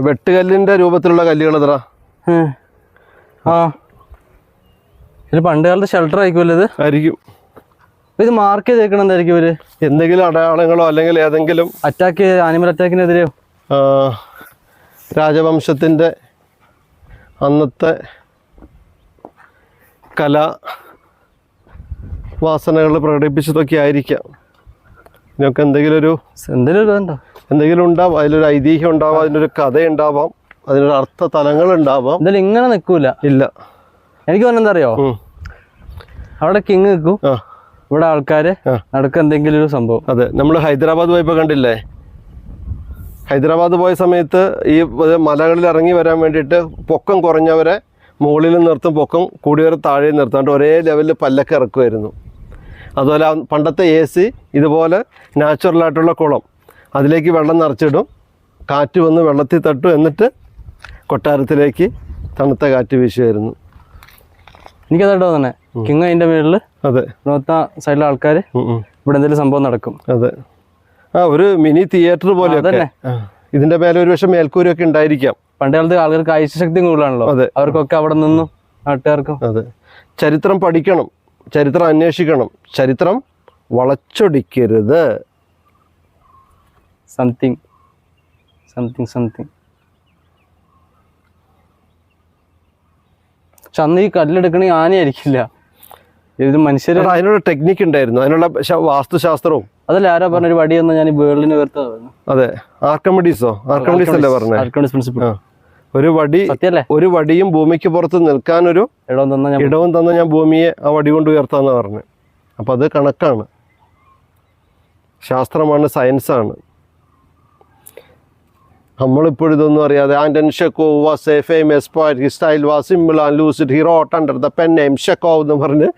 വെട്ടുകല്ലിന്റെ രൂപത്തിലുള്ള കല്ലുകൾ എത്ര? ഇത് പണ്ട് കാലത്ത് ഷെൽട്ടർ ആയിരിക്കുമല്ലോ ഇത്? ആയിരിക്കും. ഇത് മാർക്ക് ചെയ്തേക്കണം എന്തായിരിക്കും ഇവര്? എന്തെങ്കിലും അടയാളങ്ങളോ അല്ലെങ്കിൽ ഏതെങ്കിലും അറ്റാക്ക്, ആനിമൽ അറ്റാക്കിനെതിരെയോ? രാജവംശത്തിന്റെ അന്നത്തെ കലാവാസനകൾ പ്രകടിപ്പിച്ചതൊക്കെ ആയിരിക്കാം. ഇതിനൊക്കെ എന്തെങ്കിലും ഉണ്ടാവും. അതിലൊരു ഐതിഹ്യം ഉണ്ടാവാം, അതിനൊരു കഥ ഉണ്ടാവാം, അതിനൊരു അർത്ഥ തലങ്ങൾ ഉണ്ടാവാം. എന്തായാലും ഇങ്ങനെ നിൽക്കൂല. ഇല്ല, എനിക്ക് പറഞ്ഞെന്താ അറിയോ, അവിടെ കിങ് നിൽക്കും, ഇവിടെ ആൾക്കാര് നടക്കുക എന്തെങ്കിലും ഒരു സംഭവം. അതെ, നമ്മൾ ഹൈദരാബാദ് പോയപ്പോൾ കണ്ടില്ലേ? ഹൈദരാബാദ് പോയ സമയത്ത് ഈ മലകളിൽ ഇറങ്ങി വരാൻ വേണ്ടിയിട്ട് പൊക്കം കുറഞ്ഞവരെ മുകളിൽ നിർത്തും, പൊക്കം കൂടിയവരെ താഴെ നിർത്താണ്ട് ഒരേ ലെവലിൽ പല്ലൊക്കെ ഇറക്കുമായിരുന്നു. അതുപോലെ പണ്ടത്തെ AC ഇതുപോലെ നാച്ചുറലായിട്ടുള്ള കുളം, അതിലേക്ക് വെള്ളം നിറച്ചിടും, കാറ്റ് വന്ന് വെള്ളത്തിൽ തട്ടും, എന്നിട്ട് കൊട്ടാരത്തിലേക്ക് തണുത്ത കാറ്റ് വീശുമായിരുന്നു. എനിക്കതായിട്ടോ തന്നെ കിങ് അതിൻ്റെ മേളിൽ. അതെ, സൈഡിലെ ആൾക്കാർ ഇവിടെ എന്തെങ്കിലും സംഭവം നടക്കും. അതെ, ഒരു മിനി തിയേറ്റർ പോലെയൊക്കെ. ഇതിന്റെ മേലെ ഒരു പക്ഷേ മേൽക്കൂരൊക്കെ ഉണ്ടായിരിക്കാം. പണ്ട് കാലത്ത് ആളുകൾക്ക് ആയുശക്തി കൂടുതലാണല്ലോ. അതെ, അവർക്കൊക്കെ അവിടെ നിന്നും നാട്ടുകാർക്കും. അതെ, ചരിത്രം പഠിക്കണം, ചരിത്രം അന്വേഷിക്കണം, ചരിത്രം വളച്ചൊടിക്കരുത്. സംതിങ്. പക്ഷെ അന്ന് ഈ കല്ലെടുക്കണേ ആനയായിരിക്കില്ല, ഇത് മനുഷ്യർ. അതിനുള്ള ടെക്നിക്ക് ഉണ്ടായിരുന്നു, അതിനുള്ള വാസ്തുശാസ്ത്രവും. അതല്ല ആരാ പറഞ്ഞ ഒരു വടിയെന്ന് ഞാൻ ഈ വേൾഡിന് വേർത്ത. അതെ, ആർക്കിമിഡീസ് അല്ലേ പറഞ്ഞത്? ഒരു വടിയും ഭൂമിക്ക് പുറത്ത് നിൽക്കാനൊരു ഇടവും തന്ന ഞാൻ ഭൂമിയെ ആ വടി കൊണ്ട് ഉയർത്താന്ന് പറഞ്ഞു. അപ്പം അത് കണക്കാണ്, ശാസ്ത്രമാണ്, സയൻസാണ്. നമ്മളിപ്പോഴും ഇതൊന്നും അറിയാതെ and Chekhov was a famous poet, his style was simple and lucid, he wrote under the pen name Chekhov എന്ന് പറഞ്ഞ്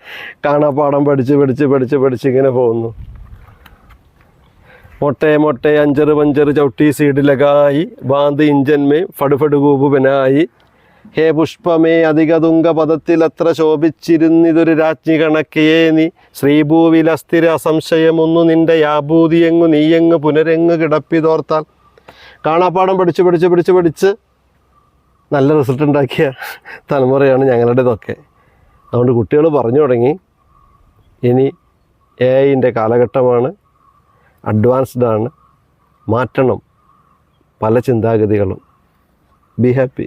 കാണാപ്പാടം പഠിച്ച് ഇങ്ങനെ പോകുന്നു. മൊട്ടെ അഞ്ചറ് പഞ്ചറ് ചവിട്ടി സീഡ് ലഗായി, ബാന്ത് ഇഞ്ചന്മേ ഫടുഫട് കൂപ് ബനായി, ഹേ പുഷ്പമേ അധിക തുങ്ക പദത്തിൽ അത്ര ശോഭിച്ചിരുന്നിതൊരു രാജ്ഞി കണക്കേ നീ, ശ്രീഭൂവിൽ അസ്ഥിര അസംശയമൊന്നു നിന്റെ യാഭൂതിയെങ്ങു നീയെങ്ങ് പുനരെങ്ങ് കിടപ്പിതോർത്താൽ. കാണാപ്പാടം പഠിച്ച് നല്ല റിസൾട്ട് ഉണ്ടാക്കിയ തലമുറയാണ് ഞങ്ങളുടേതൊക്കെ. അതുകൊണ്ട് കുട്ടികൾ പറഞ്ഞു തുടങ്ങി, ഇനി AI കാലഘട്ടമാണ്, അഡ്വാൻസ്ഡ് ആണ്, മാറ്റണം പല ചിന്താഗതികളും. Be happy.